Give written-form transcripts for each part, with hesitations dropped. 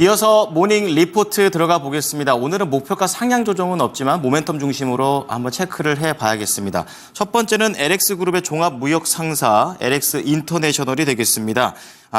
이어서 모닝 리포트 들어가 보겠습니다. 오늘은 목표가 상향 조정은 없지만 모멘텀 중심으로 한번 체크를 해봐야겠습니다. 첫 번째는 LX그룹의 종합무역 상사 LX 인터내셔널이 되겠습니다.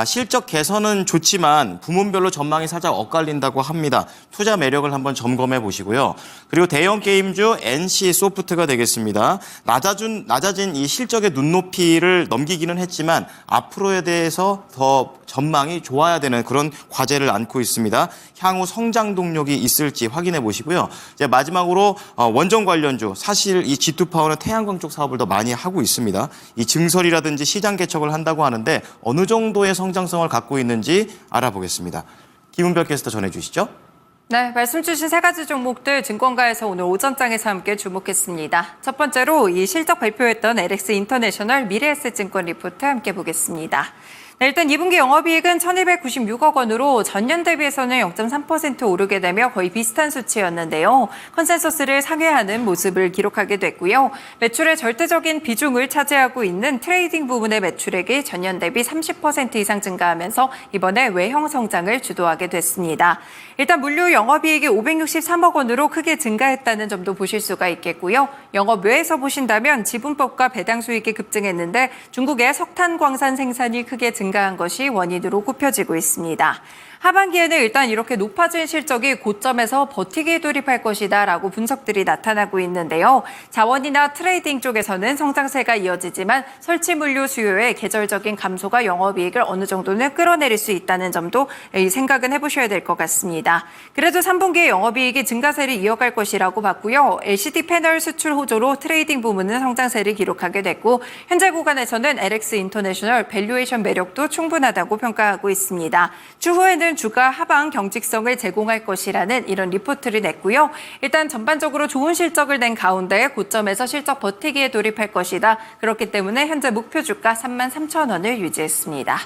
실적 개선은 좋지만 부문별로 전망이 살짝 엇갈린다고 합니다. 투자 매력을 한번 점검해 보시고요. 그리고 대형 게임주 NC 소프트가 되겠습니다. 낮아진 이 실적의 눈높이를 넘기기는 했지만 앞으로에 대해서 더 전망이 좋아야 되는 그런 과제를 안고 있습니다. 향후 성장 동력이 있을지 확인해 보시고요. 이제 마지막으로 원전 관련주, 사실 이 G2파워는 태양광 쪽 사업을 더 많이 하고 있습니다. 이 증설이라든지 시장 개척을 한다고 하는데 어느 정도의 성장성을 갖고 있는지 알아보겠습니다. 김은별 캐스터 전해주시죠. 네, 말씀 주신 세 가지 종목들 증권가에서 오늘 오전장에서 함께 주목했습니다. 첫 번째로 이 실적 발표했던 LX 인터내셔널 미래에셋증권 리포트 함께 보겠습니다. 네, 일단 2분기 영업이익은 1,296억 원으로 전년 대비해서는 0.3% 오르게 되며 거의 비슷한 수치였는데요. 컨센서스를 상회하는 모습을 기록하게 됐고요. 매출의 절대적인 비중을 차지하고 있는 트레이딩 부문의 매출액이 전년 대비 30% 이상 증가하면서 이번에 외형 성장을 주도하게 됐습니다. 일단 물류 영업이익이 563억 원으로 크게 증가했다는 점도 보실 수가 있겠고요. 영업 외에서 보신다면 지분법과 배당 수익이 급증했는데 중국의 석탄 광산 생산이 크게 증가한 것이 원인으로 꼽혀지고 있습니다. 하반기에는 일단 이렇게 높아진 실적이 고점에서 버티기에 돌입할 것이다라고 분석들이 나타나고 있는데요. 자원이나 트레이딩 쪽에서는 성장세가 이어지지만 설치 물류 수요의 계절적인 감소가 영업이익을 어느 정도는 끌어내릴 수 있다는 점도 생각은 해보셔야 될 것 같습니다. 그래도 3분기에 영업이익이 증가세를 이어갈 것이라고 봤고요. LCD 패널 수출 호조로 트레이딩 부문은 성장세를 기록하게 됐고 현재 구간에서는 LX 인터내셔널 밸류에이션 매력도 충분하다고 평가하고 있습니다. 추후에는 주가 하방 경직성을 제공할 것이라는 이런 리포트를 냈고요. 일단 전반적으로 좋은 실적을 낸 가운데 고점에서 실적 버티기에 돌입할 것이다. 그렇기 때문에 현재 목표 주가 33,000원을 유지했습니다.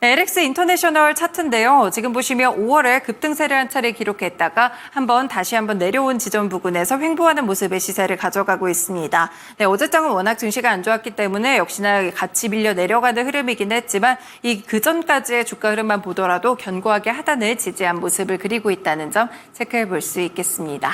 네, LX 인터내셔널 차트인데요. 지금 보시면 5월에 급등세를 한 차례 기록했다가 다시 한번 내려온 지점 부근에서 횡보하는 모습의 시세를 가져가고 있습니다. 네, 어제장은 워낙 증시가 안 좋았기 때문에 역시나 같이 밀려 내려가는 흐름이긴 했지만 이 그전까지의 주가 흐름만 보더라도 견고하게 하단을 지지한 모습을 그리고 있다는 점 체크해 볼 수 있겠습니다.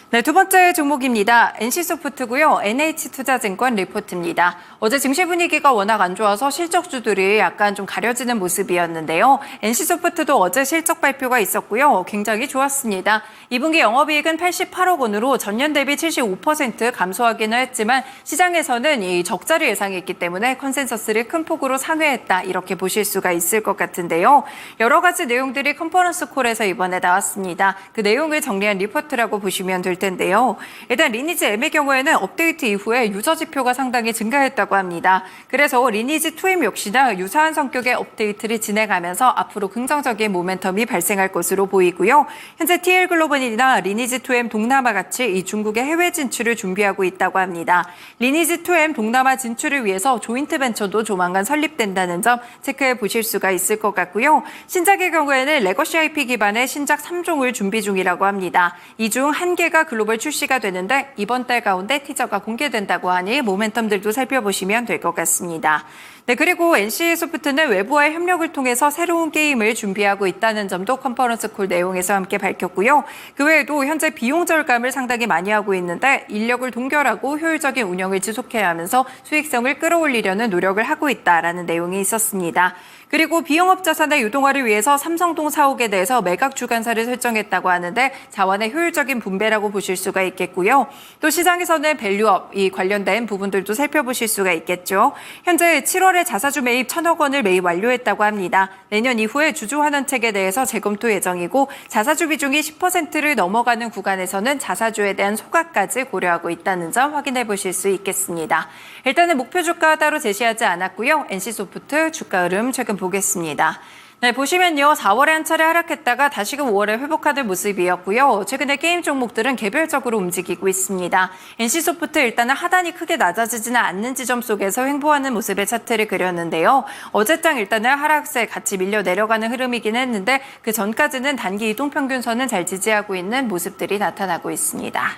네, 두 번째 종목입니다. NC소프트고요. NH투자증권 리포트입니다. 어제 증시 분위기가 워낙 안 좋아서 실적주들이 약간 좀 가려지는 모습이었는데요. NC소프트도 어제 실적 발표가 있었고요. 굉장히 좋았습니다. 2분기 영업이익은 88억 원으로 전년 대비 75% 감소하기는 했지만 시장에서는 이 적자를 예상했기 때문에 컨센서스를 큰 폭으로 상회했다. 이렇게 보실 수가 있을 것 같은데요. 여러 가지 내용들이 컨퍼런스 콜에서 이번에 나왔습니다. 그 내용을 정리한 리포트라고 보시면 될 텐데요. 일단 리니지 M의 경우에는 업데이트 이후에 유저 지표가 상당히 증가했다고 합니다. 그래서 리니지 2M 역시나 유사한 성격의 업데이트를 진행하면서 앞으로 긍정적인 모멘텀이 발생할 것으로 보이고요. 현재 TL 글로벌이나 리니지 2M 동남아 같이 이 중국의 해외 진출을 준비하고 있다고 합니다. 리니지 2M 동남아 진출을 위해서 조인트 벤처도 조만간 설립된다는 점 체크해 보실 수가 있을 것 같고요. 신작의 경우에는 레거시 IP 기반의 신작 3종을 준비 중이라고 합니다. 이 중 1개가 글로벌 출시가 되는데 이번 달 가운데 티저가 공개된다고 하니 모멘텀들도 살펴보시면 될 것 같습니다. 네, 그리고 NC소프트는 외부와의 협력을 통해서 새로운 게임을 준비하고 있다는 점도 컨퍼런스 콜 내용에서 함께 밝혔고요. 그 외에도 현재 비용 절감을 상당히 많이 하고 있는데 인력을 동결하고 효율적인 운영을 지속해야 하면서 수익성을 끌어올리려는 노력을 하고 있다라는 내용이 있었습니다. 그리고 비영업 자산의 유동화를 위해서 삼성동 사옥에 대해서 매각 주관사를 설정했다고 하는데 자원의 효율적인 분배라고 보실 수가 있겠고요. 또 시장에서는 밸류업 이 관련된 부분들도 살펴보실 수가 있겠죠. 현재 7월에 자사주 매입 1,000억 원을 매입 완료했다고 합니다. 내년 이후에 주주 환원책에 대해서 재검토 예정이고 자사주 비중이 10%를 넘어가는 구간에서는 자사주에 대한 소각까지 고려하고 있다는 점 확인해 보실 수 있겠습니다. 일단은 목표 주가 따로 제시하지 않았고요. NC소프트 주가 흐름 최근 보겠습니다. 네, 보시면요. 4월에 한 차례 하락했다가 다시금 5월에 회복하는 모습이었고요. 최근에 게임 종목들은 개별적으로 움직이고 있습니다. NC소프트 일단은 하단이 크게 낮아지지는 않는 지점 속에서 횡보하는 모습의 차트를 그렸는데요. 어제장 일단은 하락세 같이 밀려 내려가는 흐름이긴 했는데 그 전까지는 단기 이동평균선은 잘 지지하고 있는 모습들이 나타나고 있습니다.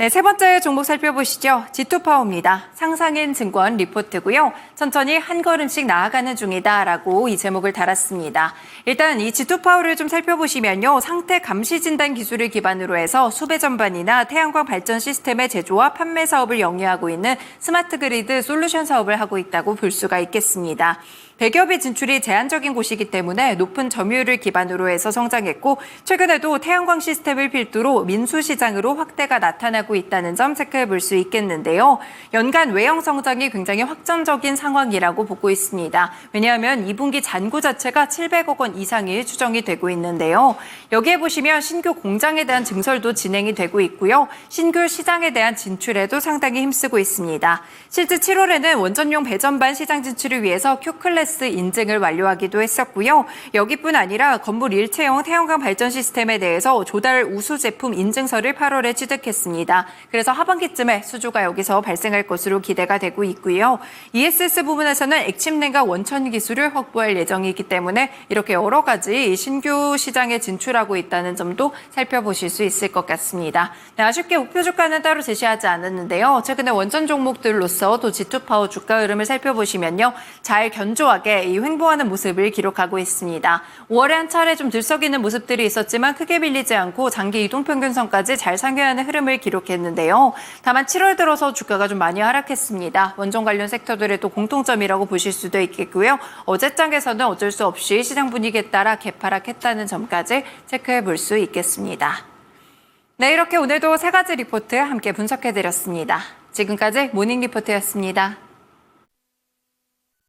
네, 세 번째 종목 살펴보시죠. G2파워입니다. 상상인 증권 리포트고요. 천천히 한 걸음씩 나아가는 중이다라고 이 제목을 달았습니다. 일단 이 G2파워를 좀 살펴보시면요. 상태 감시 진단 기술을 기반으로 해서 수배 전반이나 태양광 발전 시스템의 제조와 판매 사업을 영위하고 있는 스마트 그리드 솔루션 사업을 하고 있다고 볼 수가 있겠습니다. 대기업의 진출이 제한적인 곳이기 때문에 높은 점유율을 기반으로 해서 성장했고 최근에도 태양광 시스템을 필두로 민수시장으로 확대가 나타나고 있다는 점 체크해 볼 수 있겠는데요. 연간 외형 성장이 굉장히 확정적인 상황이라고 보고 있습니다. 왜냐하면 2분기 잔고 자체가 700억 원 이상이 추정이 되고 있는데요. 여기에 보시면 신규 공장에 대한 증설도 진행이 되고 있고요. 신규 시장에 대한 진출에도 상당히 힘쓰고 있습니다. 실제 7월에는 원전용 배전반 시장 진출을 위해서 Q클래스 인증을 완료하기도 했었고요. 여기뿐 아니라 건물 일체형 태양광 발전 시스템에 대해서 조달 우수 제품 인증서를 8월에 취득했습니다. 그래서 하반기쯤에 수주가 여기서 발생할 것으로 기대가 되고 있고요. ESS 부분에서는 액침 냉각 원천 기술을 확보할 예정이기 때문에 이렇게 여러 가지 신규 시장에 진출하고 있다는 점도 살펴보실 수 있을 것 같습니다. 네, 아쉽게 목표 주가는 따로 제시하지 않았는데요. 최근에 원전 종목들로서 또 G2파워 주가 흐름을 살펴보시면요. 잘 견조하게 이 횡보하는 모습을 기록하고 있습니다. 5월에 한 차례 좀 들썩이는 모습들이 있었지만 크게 밀리지 않고 장기 이동평균선까지 잘 상회하는 흐름을 기록했는데요. 다만 7월 들어서 주가가 좀 많이 하락했습니다. 원전 관련 섹터들의 또 공통점이라고 보실 수도 있겠고요. 어제장에서는 어쩔 수 없이 시장 분위기에 따라 개파락했다는 점까지 체크해 볼 수 있겠습니다. 네, 이렇게 오늘도 세 가지 리포트 함께 분석해드렸습니다. 지금까지 모닝 리포트였습니다.